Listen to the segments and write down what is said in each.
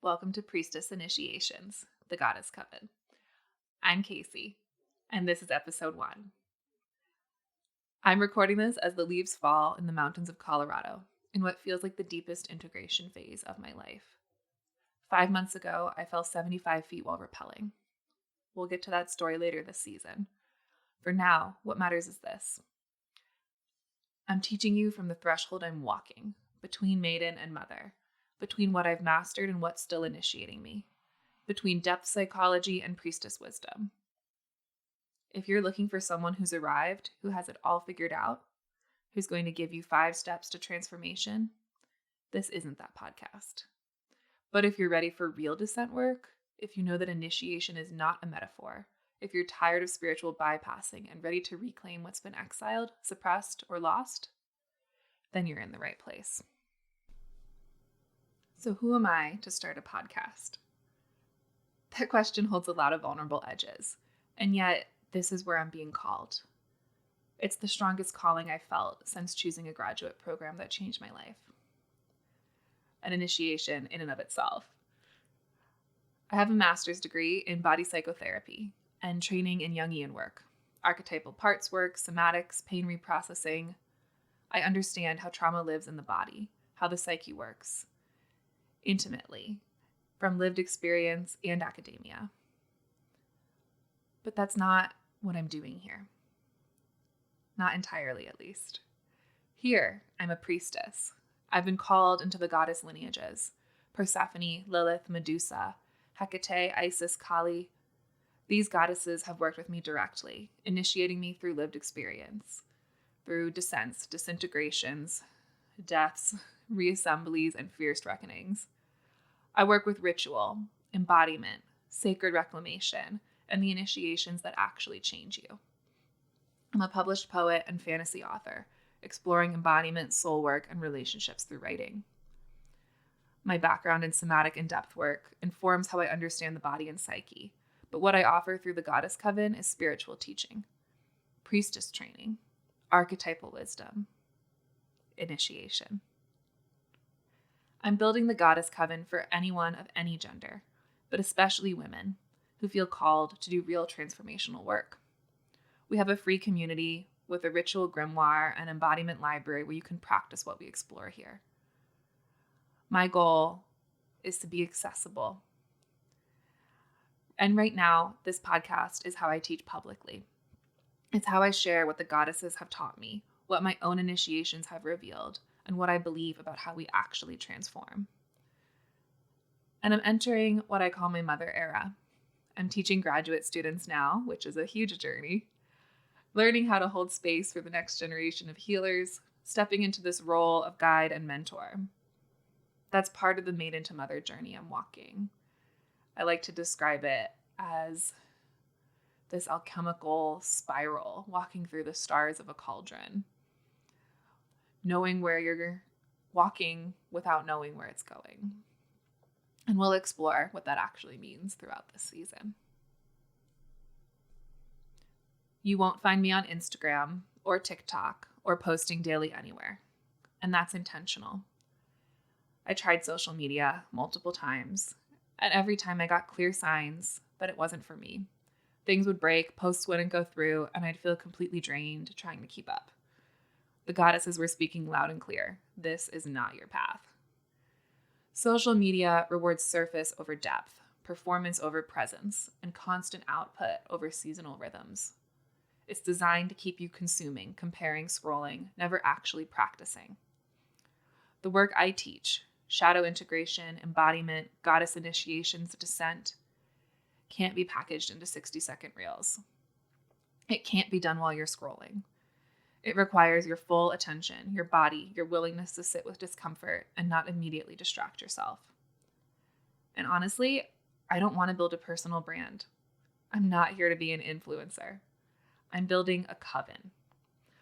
Welcome to Priestess Initiations, the Goddess Coven. I'm Casey, and this is episode 1. I'm recording this as the leaves fall in the mountains of Colorado, in what feels like the deepest integration phase of my life. 5 months ago, I fell 75 feet while rappelling. We'll get to that story later this season. For now, what matters is this. I'm teaching you from the threshold I'm walking, between maiden and mother, between what I've mastered and what's still initiating me, between depth psychology and priestess wisdom. If you're looking for someone who's arrived, who has it all figured out, who's going to give you 5 steps to transformation, this isn't that podcast. But if you're ready for real descent work, if you know that initiation is not a metaphor, if you're tired of spiritual bypassing and ready to reclaim what's been exiled, suppressed, or lost, then you're in the right place. So who am I to start a podcast? That question holds a lot of vulnerable edges, and yet this is where I'm being called. It's the strongest calling I've felt since choosing a graduate program that changed my life. An initiation in and of itself. I have a master's degree in Body Psychotherapy and training in Jungian work, archetypal parts work, somatics, pain reprocessing. I understand how trauma lives in the body, how the psyche works, intimately, from lived experience and academia. But that's not what I'm doing here. Not entirely, at least. Here, I'm a priestess. I've been called into the goddess lineages: Persephone, Lilith, Medusa, Hecate, Isis, Kali. These goddesses have worked with me directly, initiating me through lived experience, through descents, disintegrations, deaths, reassemblies, and fierce reckonings. I work with ritual, embodiment, sacred reclamation, and the initiations that actually change you. I'm a published poet and fantasy author, exploring embodiment, soul work, and relationships through writing. My background in somatic and depth work informs how I understand the body and psyche, but what I offer through the Goddess Coven is spiritual teaching, priestess training, archetypal wisdom, initiation. I'm building the Goddess Coven for anyone of any gender, but especially women who feel called to do real transformational work. We have a free community with a ritual grimoire and embodiment library where you can practice what we explore here. My goal is to be accessible. And right now, this podcast is how I teach publicly. It's how I share what the goddesses have taught me, what my own initiations have revealed, and what I believe about how we actually transform. And I'm entering what I call my mother era. I'm teaching graduate students now, which is a huge journey, learning how to hold space for the next generation of healers, stepping into this role of guide and mentor. That's part of the maiden-to-mother journey I'm walking. I like to describe it as this alchemical spiral walking through the stars of a cauldron, knowing where you're walking without knowing where it's going. And we'll explore what that actually means throughout this season. You won't find me on Instagram or TikTok or posting daily anywhere, and that's intentional. I tried social media multiple times, and every time I got clear signs that it wasn't for me. Things would break, posts wouldn't go through, and I'd feel completely drained trying to keep up. The goddesses were speaking loud and clear. This is not your path. Social media rewards surface over depth, performance over presence, and constant output over seasonal rhythms. It's designed to keep you consuming, comparing, scrolling, never actually practicing. The work I teach, shadow integration, embodiment, goddess initiations, descent, can't be packaged into 60-second reels. It can't be done while you're scrolling. It requires your full attention, your body, your willingness to sit with discomfort and not immediately distract yourself. And honestly, I don't want to build a personal brand. I'm not here to be an influencer. I'm building a coven,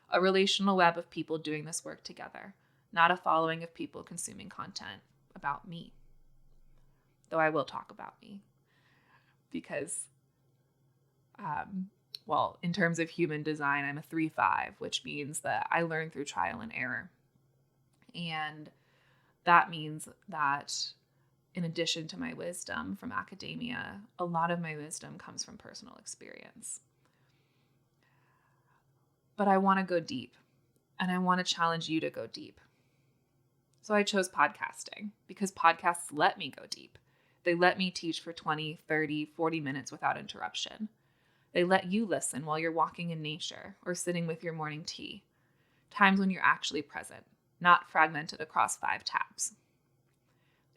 a relational web of people doing this work together, not a following of people consuming content about me. Though I will talk about me because in terms of human design, I'm a 3-5, which means that I learn through trial and error. And that means that in addition to my wisdom from academia, a lot of my wisdom comes from personal experience. But I want to go deep, and I want to challenge you to go deep. So I chose podcasting because podcasts let me go deep. They let me teach for 20, 30, 40 minutes without interruption. They let you listen while you're walking in nature or sitting with your morning tea. Times when you're actually present, not fragmented across 5 tabs.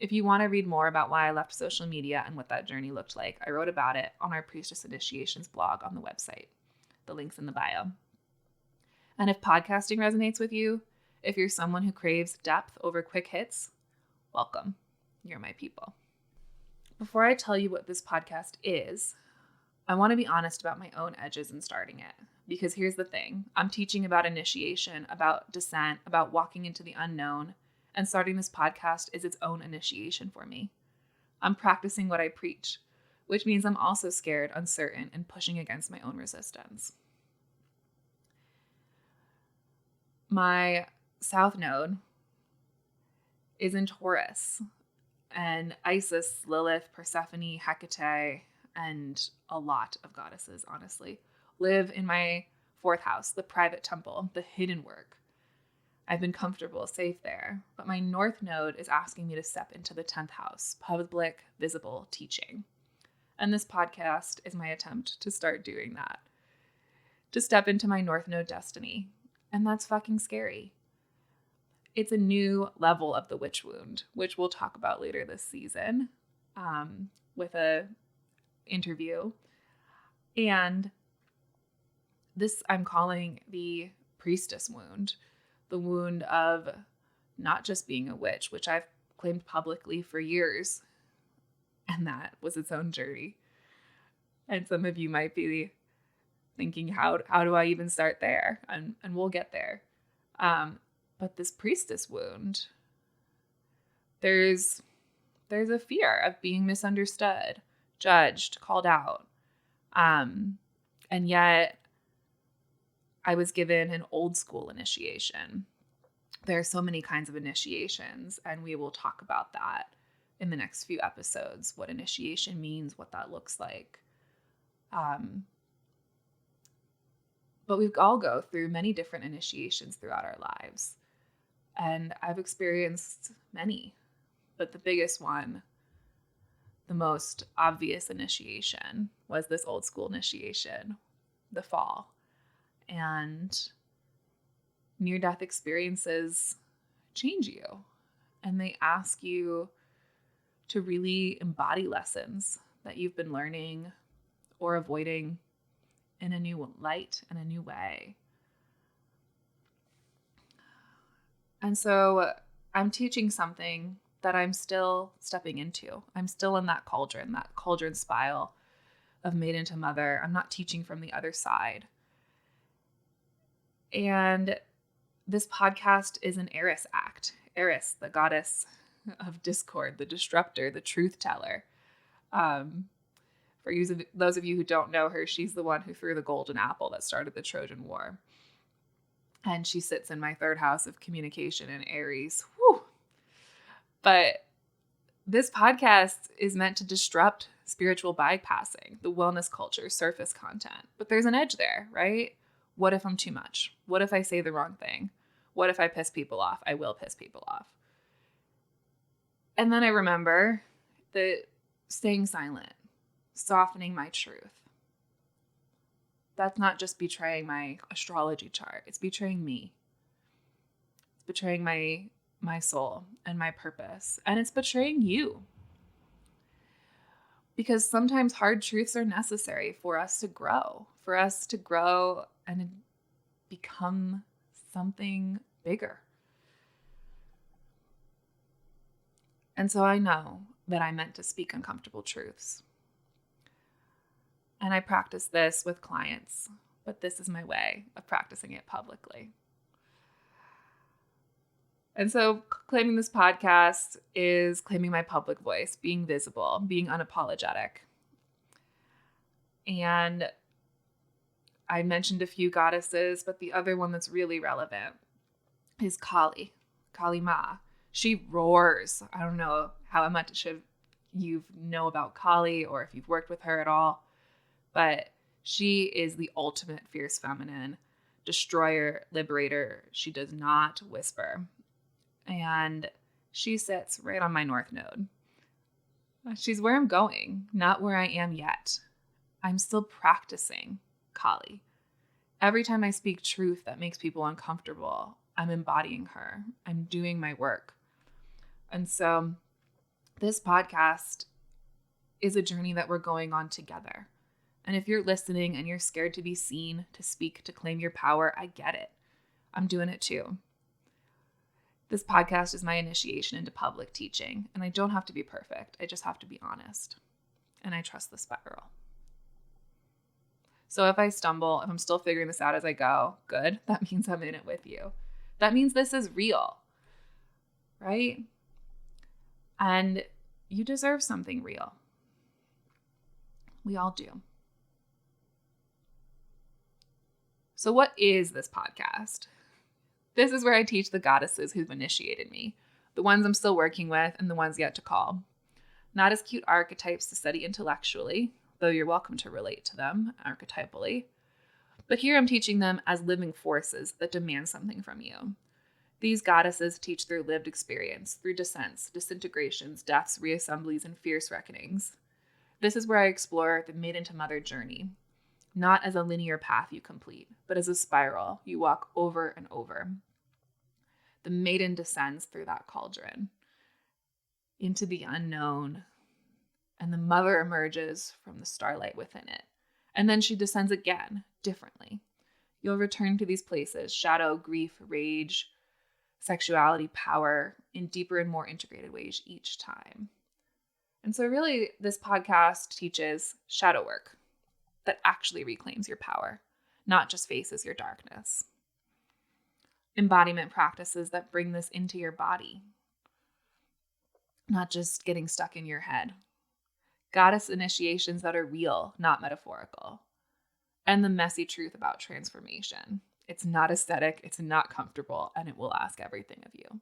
If you want to read more about why I left social media and what that journey looked like, I wrote about it on our Priestess Initiations blog on the website. The link's in the bio. And if podcasting resonates with you, if you're someone who craves depth over quick hits, welcome. You're my people. Before I tell you what this podcast is, I want to be honest about my own edges in starting it. Because here's the thing. I'm teaching about initiation, about descent, about walking into the unknown, and starting this podcast is its own initiation for me. I'm practicing what I preach, which means I'm also scared, uncertain, and pushing against my own resistance. My South Node is in Taurus, and Isis, Lilith, Persephone, Hecate, and a lot of goddesses, honestly, live in my 4th house, the private temple, the hidden work. I've been comfortable, safe there, but my North Node is asking me to step into the 10th house, public, visible teaching. And this podcast is my attempt to start doing that, to step into my North Node destiny. And that's fucking scary. It's a new level of the witch wound, which we'll talk about later this season with a interview. And this I'm calling the priestess wound, the wound of not just being a witch, which I've claimed publicly for years. And that was its own journey. And some of you might be thinking, how do I even start there? And we'll get there. But this priestess wound, there's a fear of being misunderstood, judged, called out. And yet I was given an old school initiation. There are so many kinds of initiations, and we will talk about that in the next few episodes, what initiation means, what that looks like. But we all go through many different initiations throughout our lives. And I've experienced many, but the biggest one, the most obvious initiation, was this old school initiation, the fall. And near-death experiences change you. And they ask you to really embody lessons that you've been learning or avoiding in a new light and a new way. And so I'm teaching something that I'm still stepping into. I'm still in that cauldron spiral of maiden-to-mother. I'm not teaching from the other side. And this podcast is an Eris act. Eris, the goddess of discord, the disruptor, the truth teller. For those of you who don't know her, she's the one who threw the golden apple that started the Trojan War. And she sits in my 3rd house of communication in Aries. Whew. But this podcast is meant to disrupt spiritual bypassing, the wellness culture, surface content. But there's an edge there, right? What if I'm too much? What if I say the wrong thing? What if I piss people off? I will piss people off. And then I remember that staying silent, softening my truth. That's not just betraying my astrology chart. It's betraying me. It's betraying my soul and my purpose. And it's betraying you. Because sometimes hard truths are necessary for us to grow and become something bigger. And so I know that I meant to speak uncomfortable truths. And I practice this with clients, but this is my way of practicing it publicly. And so claiming this podcast is claiming my public voice, being visible, being unapologetic. And I mentioned a few goddesses, but the other one that's really relevant is Kali Ma. She roars. I don't know how much you know about Kali or if you've worked with her at all, but she is the ultimate fierce feminine, destroyer, liberator. She does not whisper. And she sits right on my north node. She's where I'm going, not where I am yet. I'm still practicing Kali. Every time I speak truth that makes people uncomfortable, I'm embodying her. I'm doing my work. And so this podcast is a journey that we're going on together. And if you're listening and you're scared to be seen, to speak, to claim your power, I get it. I'm doing it too. This podcast is my initiation into public teaching, and I don't have to be perfect. I just have to be honest. And I trust the spiral. So if I stumble, if I'm still figuring this out as I go, good. That means I'm in it with you. That means this is real, right? And you deserve something real. We all do. So what is this podcast? This is where I teach the goddesses who've initiated me, the ones I'm still working with and the ones yet to call. Not as cute archetypes to study intellectually, though you're welcome to relate to them archetypally. But here I'm teaching them as living forces that demand something from you. These goddesses teach their lived experience through descents, disintegrations, deaths, reassemblies, and fierce reckonings. This is where I explore the maiden-to-mother journey, not as a linear path you complete, but as a spiral you walk over and over. The maiden descends through that cauldron into the unknown, and the mother emerges from the starlight within it. And then she descends again, differently. You'll return to these places, shadow, grief, rage, sexuality, power, in deeper and more integrated ways each time. And so really, this podcast teaches shadow work that actually reclaims your power, not just faces your darkness. Embodiment practices that bring this into your body, not just getting stuck in your head. Goddess initiations that are real, not metaphorical. And the messy truth about transformation. It's not aesthetic, it's not comfortable, and it will ask everything of you.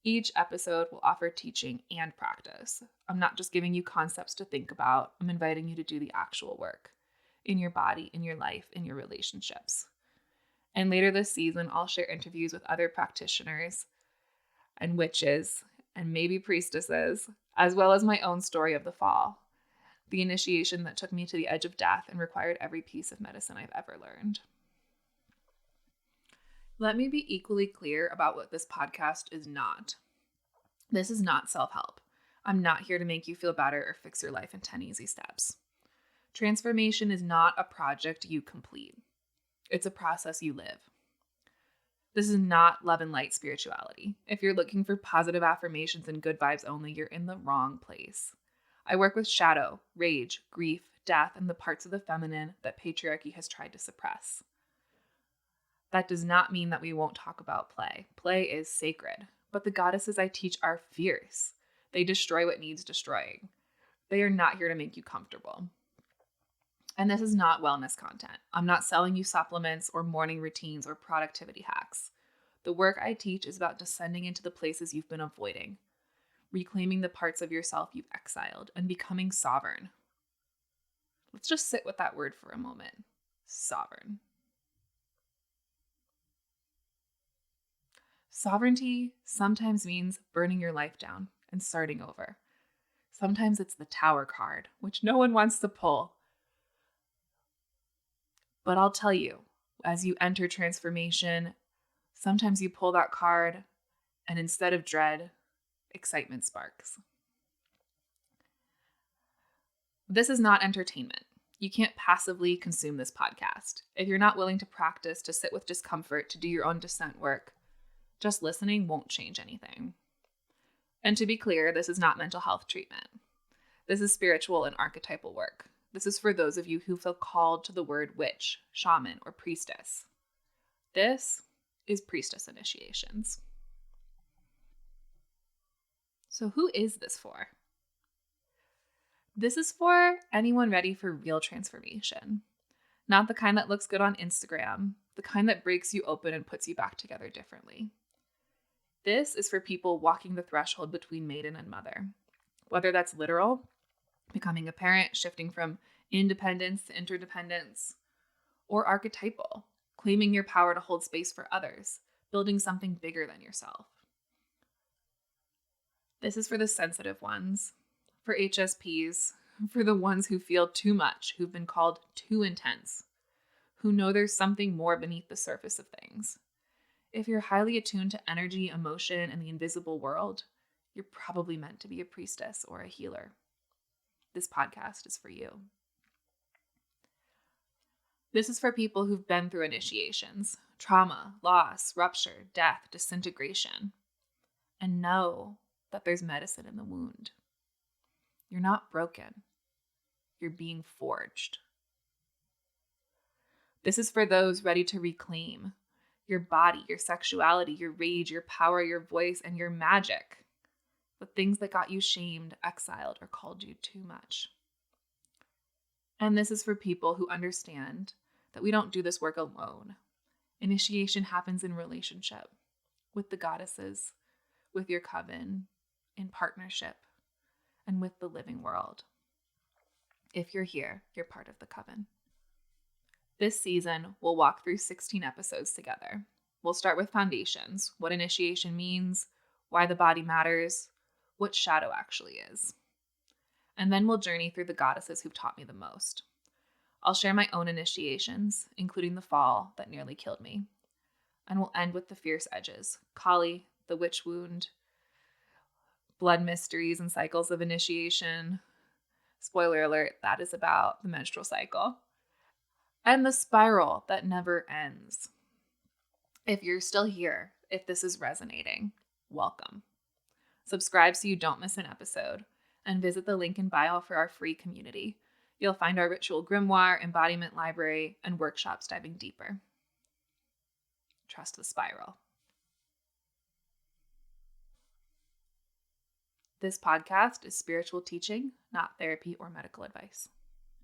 Each episode will offer teaching and practice. I'm not just giving you concepts to think about. I'm inviting you to do the actual work in your body, in your life, in your relationships. And later this season, I'll share interviews with other practitioners and witches and maybe priestesses, as well as my own story of the fall, the initiation that took me to the edge of death and required every piece of medicine I've ever learned. Let me be equally clear about what this podcast is not. This is not self-help. I'm not here to make you feel better or fix your life in 10 easy steps. Transformation is not a project you complete. It's a process you live. This is not love and light spirituality. If you're looking for positive affirmations and good vibes only, you're in the wrong place. I work with shadow, rage, grief, death, and the parts of the feminine that patriarchy has tried to suppress. That does not mean that we won't talk about play. Play is sacred, but the goddesses I teach are fierce. They destroy what needs destroying. They are not here to make you comfortable. And this is not wellness content. I'm not selling you supplements or morning routines or productivity hacks. The work I teach is about descending into the places you've been avoiding, reclaiming the parts of yourself you've exiled, and becoming sovereign. Let's just sit with that word for a moment. Sovereign. Sovereignty sometimes means burning your life down and starting over. Sometimes it's the Tower card, which no one wants to pull. But I'll tell you, as you enter transformation, sometimes you pull that card and instead of dread, excitement sparks. This is not entertainment. You can't passively consume this podcast. If you're not willing to practice, to sit with discomfort, to do your own descent work, just listening won't change anything. And to be clear, this is not mental health treatment. This is spiritual and archetypal work. This is for those of you who feel called to the word witch, shaman, or priestess. This is Priestess Initiations. So who is this for? This is for anyone ready for real transformation. Not the kind that looks good on Instagram, the kind that breaks you open and puts you back together differently. This is for people walking the threshold between maiden and mother, whether that's literal, becoming a parent, shifting from independence to interdependence, or archetypal, claiming your power to hold space for others, building something bigger than yourself. This is for the sensitive ones, for HSPs, for the ones who feel too much, who've been called too intense, who know there's something more beneath the surface of things. If you're highly attuned to energy, emotion, and the invisible world, you're probably meant to be a priestess or a healer. This podcast is for you. This is for people who've been through initiations, trauma, loss, rupture, death, disintegration, and know that there's medicine in the wound. You're not broken. You're being forged. This is for those ready to reclaim your body, your sexuality, your rage, your power, your voice, and your magic. The things that got you shamed, exiled, or called you too much. And this is for people who understand that we don't do this work alone. Initiation happens in relationship, with the goddesses, with your coven, in partnership, and with the living world. If you're here, you're part of the coven. This season, we'll walk through 16 episodes together. We'll start with foundations, what initiation means, why the body matters, what shadow actually is. And then we'll journey through the goddesses who've taught me the most. I'll share my own initiations, including the fall that nearly killed me. And we'll end with the fierce edges, Kali, the witch wound, blood mysteries and cycles of initiation. Spoiler alert, that is about the menstrual cycle. And the spiral that never ends. If you're still here, if this is resonating, welcome. Subscribe so you don't miss an episode, and visit the link in bio for our free community. You'll find our ritual grimoire, embodiment library, and workshops diving deeper. Trust the spiral. This podcast is spiritual teaching, not therapy or medical advice.